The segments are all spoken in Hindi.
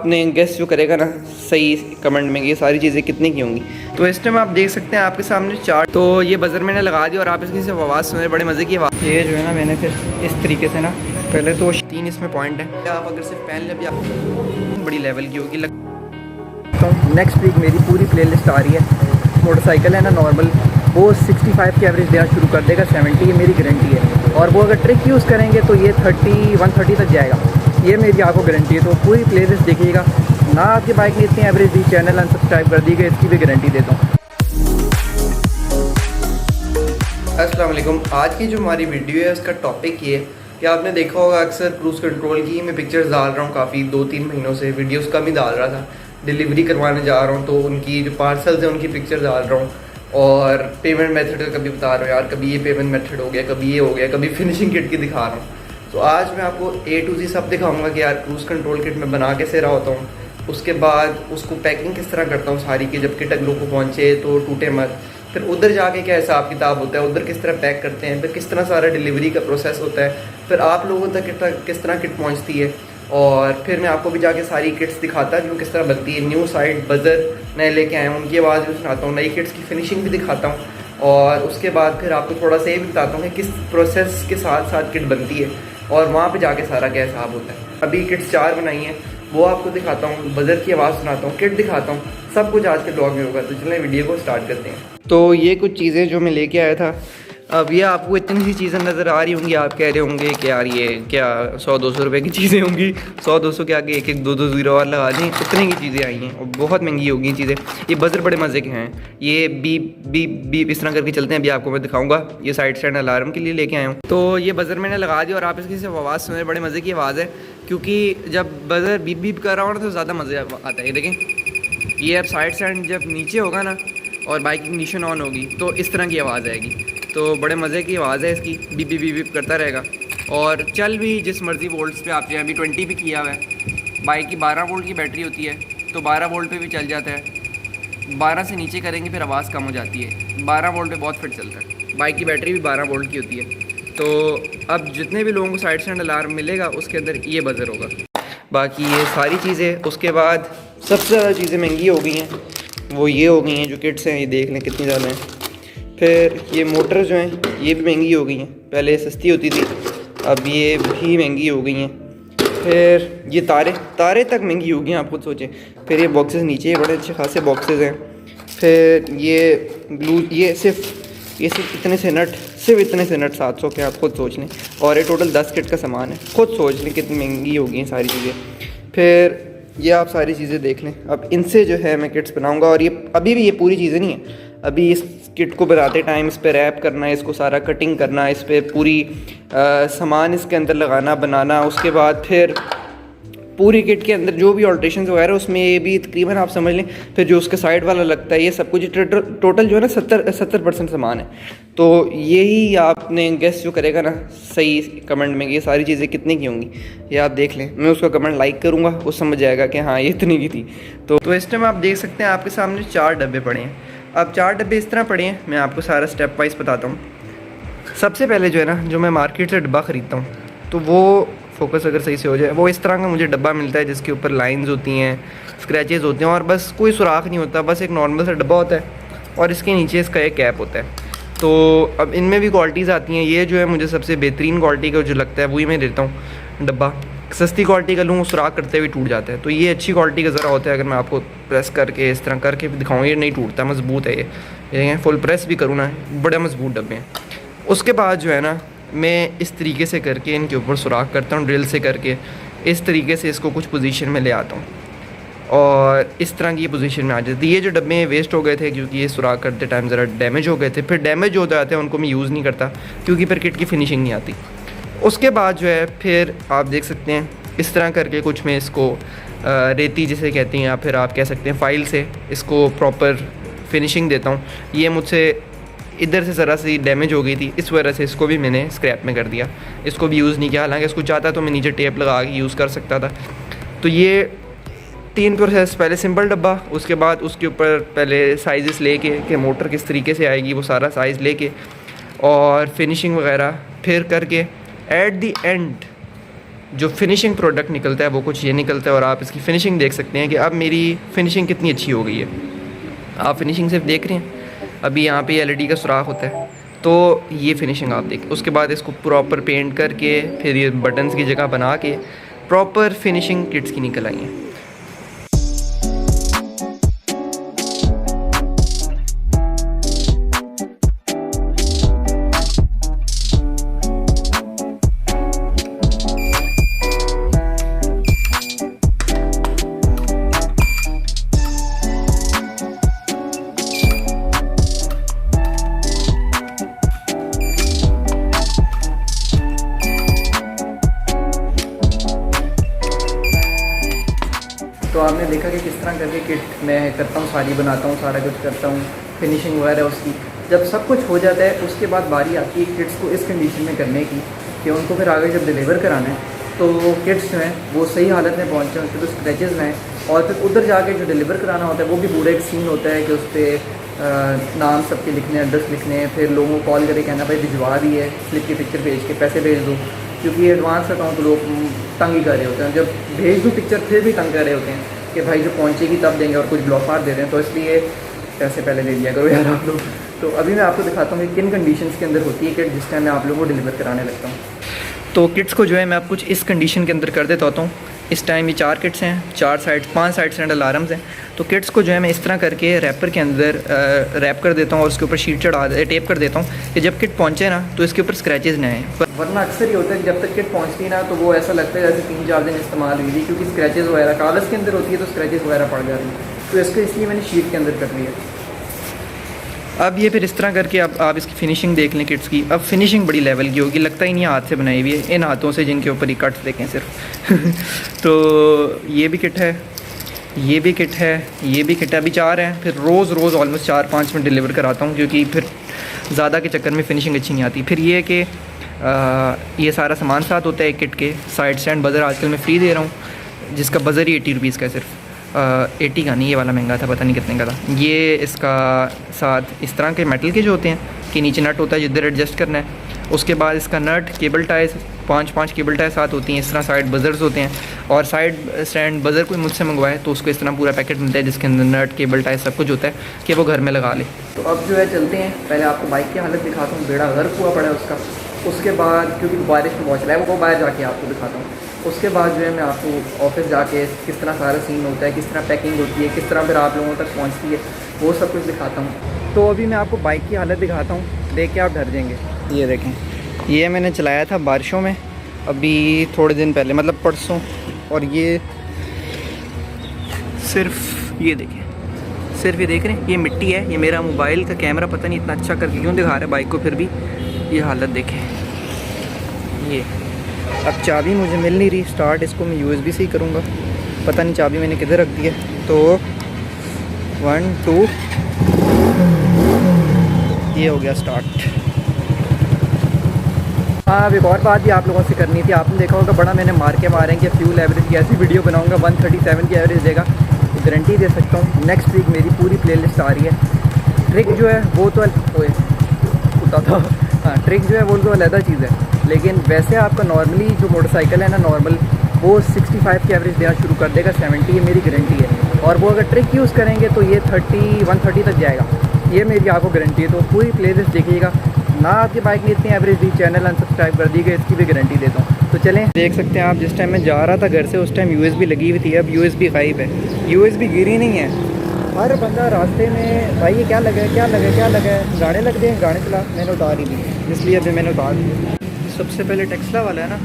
आपने गेस जो करेगा ना सही कमेंट में ये सारी चीज़ें कितनी की होंगी। तो इस टाइम आप देख सकते हैं आपके सामने चार्ट, तो ये बज़र मैंने लगा दिया और आप इसकी सिर्फ आवाज़ सुने, बड़े मज़े की आवाज़। ये जो है ना मैंने फिर इस तरीके से ना पहले तो 3 इसमें पॉइंट है, आप अगर सिर्फ पहन ले भी आप बड़ी लेवल की होगी। तो नेक्स्ट वीक मेरी पूरी प्लेलिस्ट आ रही है। मोटरसाइकिल है ना नॉर्मल, वो 65 की एवरेज देना शुरू कर देगा, 70 ये मेरी गारंटी है। और वो अगर ट्रिक यूज़ करेंगे तो ये 130 तक जाएगा, ये मेरी आपको गारंटी है। तो पूरी प्लेलिस्ट देखिएगा ना। आपकी बाइक ने इतनी एवरेज दी, चैनल अनसब्सक्राइब कर दी गई, इसकी भी गारंटी देता हूँ। अस्सलाम वालेकुम। आज की जो हमारी वीडियो है उसका टॉपिक ये है कि आपने देखा होगा अक्सर क्रूज़ कंट्रोल की मैं पिक्चर्स डाल रहा हूँ, काफ़ी 2-3 महीनों से वीडियोस कम ही डाल रहा था। डिलीवरी करवाने जा रहा हूँ तो उनकी जो पार्सल्स हैं उनकी पिक्चर डाल रहा हूँ, और पेमेंट मेथड का कभी बता रहा हूँ, यार कभी ये पेमेंट मेथड हो गया, कभी ये हो गया, कभी फिनिशिंग किट की दिखा रहा हूँ। तो आज मैं आपको A to Z सब दिखाऊंगा कि यार क्रूज़ कंट्रोल किट में बना कैसे रहा होता हूँ, उसके बाद उसको पैकिंग किस तरह करता हूँ सारी की, जब किट अगलों को पहुँचे तो टूटे मत, फिर उधर जाके क्या हिसाब किताब होता है, उधर किस तरह पैक करते हैं, फिर किस तरह सारा डिलीवरी का प्रोसेस होता है, फिर आप लोगों तक किस तरह किट पहुँचती है, और फिर मैं आपको भी जाके सारी किट्स दिखाता जो किस तरह बनती है। न्यू साइड बज़र नए लेके आए हैं, उनकी आवाज़ भी सुनाता हूँ, नई किट्स की फिनिशिंग भी दिखाता हूँ, और उसके बाद फिर आपको थोड़ा सा ये भी बताता हूँ कि किस प्रोसेस के साथ साथ किट बनती है और वहाँ पे जाके सारा क्या हिसाब होता है। अभी किट्स 4 बनाई हैं, वो आपको दिखाता हूँ, बज़र की आवाज़ सुनाता हूँ, किट दिखाता हूँ, सब कुछ आज के ब्लॉग में होगा। तो चलें वीडियो को स्टार्ट करते हैं। तो ये कुछ चीज़ें जो मैं लेके आया था। अब ये आपको इतनी सी चीज़ें नज़र आ रही होंगी, आप कह रहे होंगे कि यार ये क्या 100-200 रुपये की चीज़ें होंगी, 100-200 के आगे 1-2 ज़ीरो और लगा दें, उतने की चीज़ें आई हैं और बहुत महंगी होगी चीज़ें। ये बज़र बड़े मज़े के हैं, ये बीप बीप बीप इस तरह करके चलते हैं, अभी आपको मैं दिखाऊंगा। ये साइड स्टैंड अलार्म के लिए लेके आया हूँ। तो ये बज़र मैंने लगा दिया और आप इसकी सिर्फ आवाज़ सुने, बड़े मज़े की आवाज़ है, क्योंकि जब बज़र बीप बीप कर रहा हो ना तो ज़्यादा मज़े आता है। देखें ये अब साइड स्टैंड जब नीचे होगा ना और बाइक इग्निशन ऑन होगी तो इस तरह की आवाज़ आएगी, तो बड़े मज़े की आवाज़ है इसकी, बीप बीप बीप बीप करता रहेगा। और चल भी जिस मर्ज़ी वोल्ट्स पे आप जाए, अभी 20 भी किया हुआ है। बाइक की 12 वोल्ट की बैटरी होती है तो 12 वोल्ट पे भी चल जाता है। 12 से नीचे करेंगे फिर आवाज़ कम हो जाती है, 12 वोल्ट पे बहुत फिट चलता है। बाइक की बैटरी भी 12 वोल्ट की होती है। तो अब जितने भी लोगों को साइड स्टैंड अलार्म मिलेगा उसके अंदर ये बज़र होगा। बाकी ये सारी चीज़ें, उसके बाद सबसे ज़्यादा चीज़ें महंगी हो गई हैं, वो ये हो गई हैं जो किट्स हैं, ये देख लें कितनी ज़्यादा हैं। फिर ये मोटर जो हैं ये भी महंगी हो गई हैं, पहले सस्ती होती थी अब ये भी महंगी हो गई हैं। फिर ये तारे तक महंगी हो गई हैं, आप खुद सोचें। फिर ये बॉक्सेस नीचे बड़े अच्छे खासे बॉक्सेस हैं। फिर ये ब्लू, ये सिर्फ इतने से नट, 700 के, आप खुद सोच लें। और ये टोटल 10 किट का सामान है, खुद सोच लें कितनी महंगी हो गई हैं सारी चीज़ें। फिर ये आप सारी चीज़ें देख लें। अब इनसे जो है मैं किट्स बनाऊंगा, और ये अभी भी ये पूरी चीज़ें नहीं है, अभी इस किट को बनाते टाइम इस पर रैप करना है, इसको सारा कटिंग करना, इस पर पूरी सामान इसके अंदर लगाना बनाना, उसके बाद फिर पूरी किट के अंदर जो भी ऑल्ट्रेशन वगैरह उसमें ये भी तकरीबन आप समझ लें। फिर जो उसका साइड वाला लगता है, ये सब कुछ टोटल जो है ना 70% सामान है। तो यही आपने गेस जो करेगा ना सही कमेंट में ये सारी चीज़ें कितनी की होंगी, ये आप देख लें। मैं उसका कमेंट लाइक करूँगा, वो समझ जाएगा कि हाँ ये इतनी की थी। तो इस टाइम आप देख सकते हैं आपके सामने 4 डब्बे पड़े हैं। अब 4 डब्बे इस तरह पड़े हैं, मैं आपको सारा स्टेप वाइज बताता हूँ। सबसे पहले जो है ना, जो मैं मार्केट से डब्बा ख़रीदता हूँ तो वो फोकस अगर सही से हो जाए, वो इस तरह का मुझे डब्बा मिलता है जिसके ऊपर लाइंस होती हैं, स्क्रैचेस होते हैं, और बस कोई सुराख नहीं होता, बस एक नॉर्मल सा डब्बा होता है और इसके नीचे इसका एक कैप होता है। तो अब इनमें भी क्वालिटीज़ आती हैं। ये जो है मुझे सबसे बेहतरीन क्वालिटी का जो लगता है वही मैं लेता हूँ डब्बा। सस्ती क्वालिटी का लूँ, सुराख करते हुए टूट जाता है। तो ये अच्छी क्वालिटी का ज़रा होता है, अगर मैं आपको प्रेस करके इस तरह करके भी दिखाऊँ, ये नहीं टूटता, मज़बूत है ये फुल प्रेस भी करूँ ना, बड़े मज़बूत डब्बे हैं। उसके बाद जो है ना, मैं इस तरीके से करके इनके ऊपर सुराख करता हूँ, ड्रिल से करके इस तरीके से इसको कुछ पोजीशन में ले आता हूँ, और इस तरह की पोजीशन में आ जाती है। ये जो डब्बे वेस्ट हो गए थे क्योंकि ये सुराख करते टाइम ज़रा डैमेज हो गए थे, फिर डैमेज हो जाते हैं उनको मैं यूज़ नहीं करता क्योंकि फिर किट की फिनिशिंग नहीं आती। उसके बाद जो है फिर आप देख सकते हैं इस तरह करके कुछ मैं इसको रेती जिसे कहते हैं, या फिर आप कह सकते हैं फाइल से इसको प्रॉपर फिनिशिंग देता हूँ। ये मुझसे इधर से ज़रा सी डैमेज हो गई थी, इस वजह से इसको भी मैंने स्क्रैप में कर दिया, इसको भी यूज़ नहीं किया। हालांकि इसको चाहता तो मैं नीचे टेप लगा के यूज़ कर सकता था। तो ये 3 प्रोसेस, पहले सिंपल डब्बा, उसके बाद उसके ऊपर पहले साइज़ लेके कि मोटर किस तरीके से आएगी वो सारा साइज़ लेके, और फिनिशिंग वगैरह फिर करके एट द एंड जो फिनिशिंग प्रोडक्ट निकलता है वो कुछ ये निकलता है, और आप इसकी फ़िनिशिंग देख सकते हैं कि अब मेरी फ़िनिशिंग कितनी अच्छी हो गई है। आप फिनिशिंग सिर्फ देख रहे हैं, अभी यहाँ पे एलईडी का सुराख होता है, तो ये फिनिशिंग आप देखें। उसके बाद इसको प्रॉपर पेंट करके फिर ये बटन्स की जगह बना के प्रॉपर फिनिशिंग किट्स की निकल आई है। तो आपने देखा कि किस तरह करके किट मैं करता हूँ, सारी बनाता हूँ, सारा कुछ करता हूँ, फिनिशिंग वगैरह उसकी। जब सब कुछ हो जाता है उसके बाद बारी आती है किट्स को इस कंडीशन में करने की कि उनको फिर आगे जब डिलीवर कराना है तो किट्स जो हैं वो सही हालत में पहुँचे, उन पर तो स्क्रैचेज़ ना हैं। और फिर उधर जाके जो डिलीवर कराना होता है वो भी पूरा एक सीन होता है कि उस पर नाम सबके लिखने हैं, एड्रेस लिखने हैं, फिर लोगों को कॉल करके कहना भाई भिजवा दी है, स्लिप की पिक्चर भेज के पैसे भेज दो, क्योंकि एडवांस अकाउंट लोग तंग ही कर रहे होते हैं। जब भेज दूँ पिक्चर फिर भी तंग कर रहे होते हैं कि भाई जो पहुँचेगी तब देंगे, और कुछ ब्लॉक मार दे रहे हैं, तो इसलिए पैसे पहले दे दिया करो यार आप लोग। तो अभी मैं आपको दिखाता हूँ कि किन कंडीशंस के अंदर होती है किट जिस टाइम मैं आप लोगों को डिलीवर कराने लगता हूँ। तो किट्स को जो है मैं आप कुछ इस कंडीशन के अंदर कर देता होता हूँ। इस टाइम ये 4 किट्स हैं, 5 साइड स्टैंड अलार्म्स हैं। तो किट्स को जो है मैं इस तरह करके रैपर के अंदर रैप कर देता हूँ और उसके ऊपर शीट चढ़ा टेप कर देता हूँ कि जब किट पहुँचे ना तो इसके ऊपर स्क्रैचेज़ ना आए। वरना अक्सर ही होता है कि जब तक किट पहुँचती ना तो वो ऐसा लगता है जैसे 3-4 दिन इस्तेमाल हुई थी, क्योंकि स्क्रैचेज़ वगैरह कागज़ के अंदर होती है तो स्क्रैचेज़ वगैरह पड़ जाती हैं। तो इसको इसलिए मैंने शीट के अंदर कर लिया। अब ये फिर इस तरह करके अब आप इसकी फ़िनिशिंग देख लें किट्स की। अब फिनिशिंग बड़ी लेवल की होगी, लगता ही नहीं हाथ से बनाई हुई है, इन हाथों से जिनके ऊपर ही कट्स देखें सिर्फ। तो ये भी किट है, ये भी किट है, ये भी किट है। अभी 4 हैं, फिर रोज़ ऑलमोस्ट 4-5 में डिलीवर कराता हूँ, क्योंकि फिर ज़्यादा के चक्कर में फ़िनिशिंग अच्छी नहीं आती। फिर ये है कि ये सारा सामान साथ होता है किट के। साइड स्टैंड बज़र आजकल मैं फ्री दे रहा हूँ, जिसका बज़र ही 80 रुपीज़ का है सिर्फ। 80 का नहीं, ये वाला महंगा था, पता नहीं कितने का था। ये इसका साथ इस तरह के मेटल के जो होते हैं कि नीचे नट होता है जिधर एडजस्ट करना है। उसके बाद इसका नट, केबल टाइज, 5 केबल टाइज साथ होती हैं। इस तरह साइड बज़र्स होते हैं, और साइड स्टैंड बज़र कोई मुझसे मंगवाए तो उसको इस तरह पूरा पैकेट मिलता है जिसके अंदर नट, केबल टाइज सब कुछ होता है कि वो घर में लगा ले। तो अब जो है चलते हैं, पहले आपको बाइक की हालत दिखाता हूँ, बेड़ा गर्क हुआ पड़ा है उसका। उसके बाद क्योंकि बारिश में पहुँच रहा है वो बाहर जाके आपको दिखाता हूँ। उसके बाद जो है मैं आपको ऑफिस जाके किस तरह सारा सीन होता है, किस तरह पैकिंग होती है, किस तरह फिर आप लोगों तक पहुंचती है, वो सब कुछ दिखाता हूँ। तो अभी मैं आपको बाइक की हालत दिखाता हूँ, देख के आप डर जाएंगे। ये देखें, ये मैंने चलाया था बारिशों में अभी थोड़े दिन पहले, मतलब परसों। और ये सिर्फ ये देखें, सिर्फ ये देख रहे हैं, ये मिट्टी है। ये मेरा मोबाइल का कैमरा पता नहीं इतना अच्छा करके क्यों दिखा रहा है बाइक को, फिर भी ये हालत देखें। ये अब चाबी मुझे मिल नहीं रही स्टार्ट, इसको मैं USB से ही करूँगा, पता नहीं चाबी मैंने किधर रख दी है। तो 1 2 ये हो गया स्टार्ट। हाँ, अब एक और बात भी आप लोगों से करनी थी। आपने देखा होगा बड़ा मैंने मार के मारे कि फ्यूल एवरेज की ऐसी वीडियो बनाऊँगा 137 की एवरेज देगा, गारंटी दे सकता हूँ। नेक्स्ट वीक मेरी पूरी प्लेलिस्ट आ रही है। ट्रिक जो है वो तो हाँ, ट्रिक जो है वो तो अलग चीज़ है, लेकिन वैसे आपका नॉर्मली जो मोटरसाइकिल है ना नॉर्मल, वो 65 की एवरेज देना शुरू कर देगा, 70 ये मेरी गारंटी है। और वो अगर ट्रिक यूज़ करेंगे तो ये 130 तक जाएगा, ये मेरी आपको गारंटी है। तो पूरी प्लेलिस्ट देखिएगा ना। आपकी बाइक ने इतनी एवरेज दी, चैनल अनसब्सक्राइब कर दी गई, इसकी भी गारंटी देता हूँ। तो चलें, देख सकते हैं आप, जिस टाइम मैं जा रहा था घर से उस टाइम USB लगी हुई थी, अब USB गायब है, USB गिरी नहीं है। हर बंदा रास्ते में भाई ये क्या लगा है, क्या लगा है, क्या लगा है, गाने लग गए, गाने चला, मैंने उतार ही दी, इसलिए अभी मैंने उतार दी। सबसे पहले टेक्सला वाला है ना,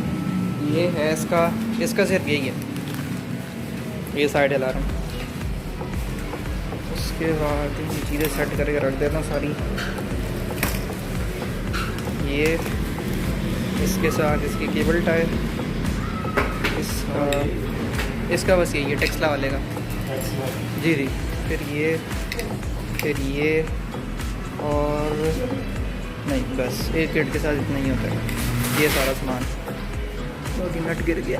ये है इसका सिर्फ यही है, ये साइड अलार्म। उसके बाद ये चीज़ें सेट करके रख देता हूँ सारी। ये इसके साथ इसकी केबल टाई, इसका बस यही है टेक्सला वाले का। जी जी, फिर ये और नहीं, बस एक किट के साथ इतना ही होता है, ये सारा सामान। तो नट गिर गया।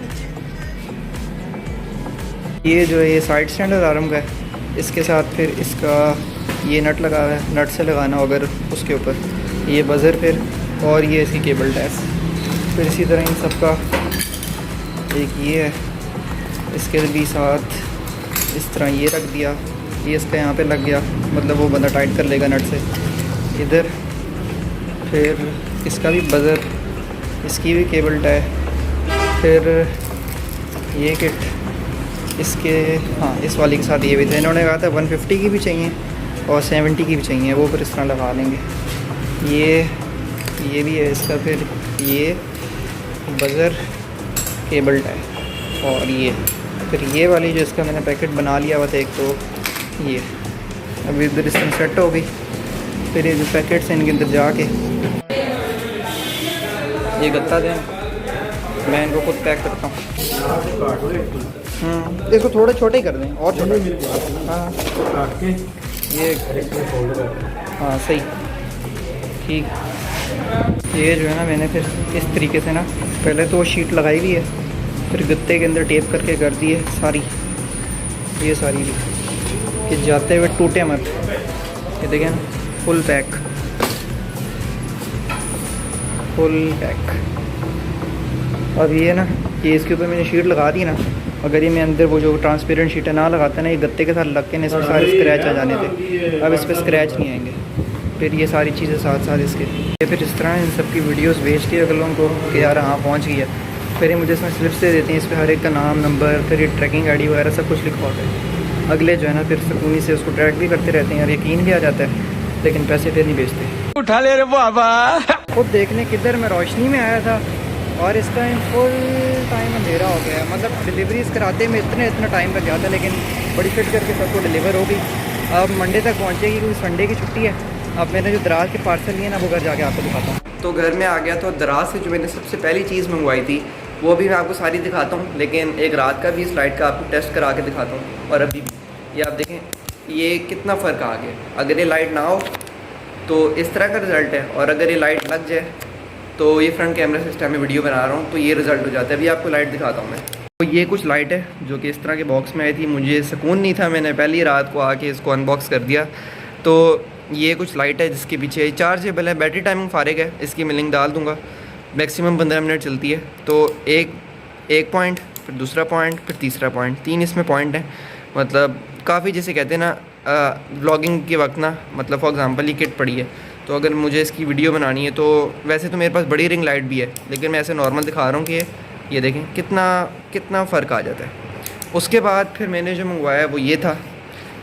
ये जो है ये साइड स्टैंड अलार्म का है, इसके साथ फिर इसका ये नट लगा हुआ है, नट से लगाना अगर उसके ऊपर, ये बज़र फिर, और ये इसकी केबल टैस। फिर इसी तरह इन सब का एक ये है, इसके भी साथ इस तरह ये रख दिया, ये इसका यहाँ पे लग गया, मतलब वो बंदा टाइट कर लेगा नट से इधर। फिर इसका भी बज़र, इसकी भी केबल टाई। फिर ये किट इसके, हाँ इस वाली के साथ ये भी थे। इन्होंने कहा था 150 की भी चाहिए और 70 की भी चाहिए, वो फिर इस तरह लगा लेंगे। ये भी है इसका। फिर ये बज़र, केबल टाई और ये। फिर ये वाली जो इसका मैंने पैकेट बना लिया हुआ था एक, तो ये अभी इधर इस तरह सेट हो गई। फिर ये जो पैकेट्स हैं इनके अंदर जाके ये गत्ता दें, मैं इनको खुद पैक करता हूँ। इसको थोड़े छोटे ही कर दें और छोटे। हाँ ये, हाँ सही, ठीक। ये जो है ना मैंने फिर इस तरीके से ना पहले तो वो शीट लगाई हुई है, फिर गत्ते के अंदर टेप करके कर दी है सारी, ये सारी भी कि जाते हुए टूटे मत। ये देखें ना, फुल पैक, फुल पैक। अब ये ना, ये इसके ऊपर मैंने शीट लगा दी ना, अगर ये मैं अंदर वो जो ट्रांसपेरेंट शीट है ना लगाता ना, ये गत्ते के साथ लग के ना इस पर सारे स्क्रैच आ जाने थे। अब इस पर स्क्रैच नहीं आएंगे। फिर ये सारी चीज़ें साथ साथ इसके, ये फिर इस तरह इन सब की वीडियोस भेज दी अगले लोगों को कि यार हाँ पहुँच गई है। फिर ये मुझे इसमें स्लिप्स दे देती हैं, इस पर हर एक का नाम, नंबर, फिर ये ट्रैकिंग आईडी वगैरह सब कुछ लिखवा है। अगले जो है ना फिर सुकूनी से उसको ट्रैक भी करते रहते हैं यार, यकीन भी आ जाता है, लेकिन पैसे फिर नहीं बेचते। उठा ले रे बाबा। खुद देखने किधर मैं रोशनी में आया था और इस टाइम फुल टाइम अंधेरा हो गया। मतलब डिलीवरीज कराते में इतना टाइम लग गया था, लेकिन बड़ी फिट करके सबको डिलीवर हो गई। अब मंडे तक पहुँचेगी क्योंकि संडे की छुट्टी है। अब मैंने जो दराज के पार्सल लिए ना वो घर जाके आपको दिखाता हूँ। तो घर में आ गया, तो दराज से जो मैंने सबसे पहली चीज़ मंगवाई थी वो भी मैं आपको सारी दिखाता हूँ, लेकिन एक रात का भी इस लाइट का आपको टेस्ट करा के दिखाता हूँ। और अभी भी ये आप देखें ये कितना फ़र्क आ गया। अगर ये लाइट ना हो तो इस तरह का रिज़ल्ट है, और अगर ये लाइट लग जाए तो ये फ्रंट कैमरा सिस्टम में वीडियो बना रहा हूँ तो ये रिज़ल्ट हो जाता है। अभी आपको लाइट दिखाता हूँ मैं। तो ये कुछ लाइट है जो कि इस तरह के बॉक्स में आई थी। मुझे सुकून नहीं था, मैंने पहली रात को आके इसको अनबॉक्स कर दिया। तो ये कुछ लाइट है जिसके पीछे चार्जेबल है, बैटरी टाइमिंग फारिग है, इसकी मैं लिंक डाल दूँगा। मैक्सिमम 15 मिनट चलती है। तो एक पॉइंट, फिर दूसरा पॉइंट, फिर तीसरा पॉइंट, 3 इसमें पॉइंट हैं। मतलब काफ़ी जैसे कहते हैं ना व्लॉगिंग के वक्त ना, मतलब फॉर एग्ज़ाम्पल ये किट पड़ी है, तो अगर मुझे इसकी वीडियो बनानी है तो वैसे तो मेरे पास बड़ी रिंग लाइट भी है, लेकिन मैं ऐसे नॉर्मल दिखा रहा हूँ कि ये देखें कितना फ़र्क आ जाता है। उसके बाद फिर मैंने जो मंगवाया वो ये था।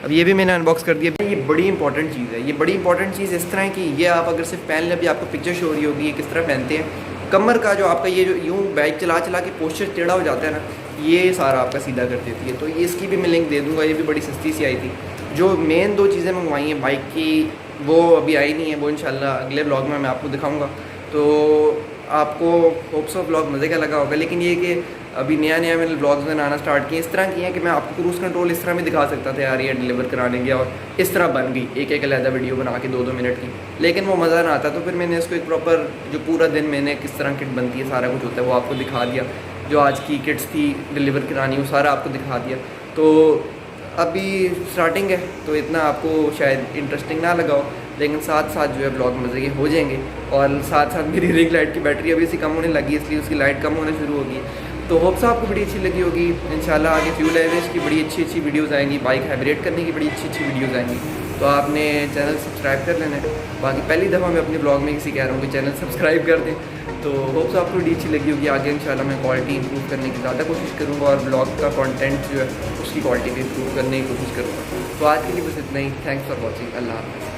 अब ये भी मैंने अनबॉक्स कर दिया। ये बड़ी इंपॉर्टेंट चीज़ है। ये बड़ी इंपॉर्टेंट चीज़ इस तरह है कि ये आप अगर सिर्फ पहन लें, अभी आपको पिक्चर शो हो रही होगी ये किस तरह पहनते हैं। कमर का जो आपका ये जो यूँ बाइक चला के पोस्चर टेढ़ा हो जाता है ना, ये सारा आपका सीधा कर देती है। तो ये इसकी भी मैं लिंक दे दूँगा। ये भी बड़ी सस्ती सी आई थी। जो मेन 2 चीज़ें मंगवाई हैं बाइक की वो अभी आई नहीं है, वो इंशाल्लाह अगले व्लॉग में मैं आपको दिखाऊंगा। तो आपको होप्स ऑफ व्लॉग मज़े का लगा होगा। लेकिन ये कि अभी नया मैंने व्लॉग्स बनाना स्टार्ट किए, इस तरह किए हैं कि मैं आपको क्रूज़ कंट्रोल इस तरह भी दिखा सकता था यार, ये डिलीवर कराने गया और इस तरह बन गई एक अलहदा वीडियो बना के 2-2 मिनट की, लेकिन वो मज़ा ना आता। तो फिर मैंने इसको एक प्रॉपर जो पूरा दिन मैंने किस तरह किट बनती है सारा कुछ होता है वो आपको दिखा दिया। जो आज की किट्स थी डिलीवर करानी वो सारा आपको दिखा दिया। तो अभी स्टार्टिंग है तो इतना आपको शायद इंटरेस्टिंग ना लगा हो, लेकिन साथ साथ जो है ब्लॉग मज़े के हो जाएंगे। और साथ साथ मेरी रिंग लाइट की बैटरी अभी से कम होने लगी, इसलिए उसकी लाइट कम होना शुरू होगी। तो होप्स आपको बड़ी अच्छी लगी होगी। इंशाल्लाह आगे फ्यूल एवरेज की बड़ी अच्छी वीडियोस आएंगी, बाइक हाइब्रिड करने की बड़ी अच्छी वीडियोस आएंगी। तो आपने चैनल सब्सक्राइब कर लेना है। बाकी पहली दफ़ा मैं अपने ब्लॉग में किसी कह रहा हूँ कि चैनल सब्सक्राइब कर दें। तो होप्स आपको बड़ी अच्छी लगी होगी। आगे इंशाल्लाह मैं क्वालिटी इंप्रूव करने की ज़्यादा कोशिश करूँगा और ब्लॉग का कंटेंट जो है उसकी क्वालिटी भी इंप्रूव करने की कोशिश करूँगा। तो आज के लिए बस इतना ही। Thanks for watching. अल्लाह हाफ़िज़।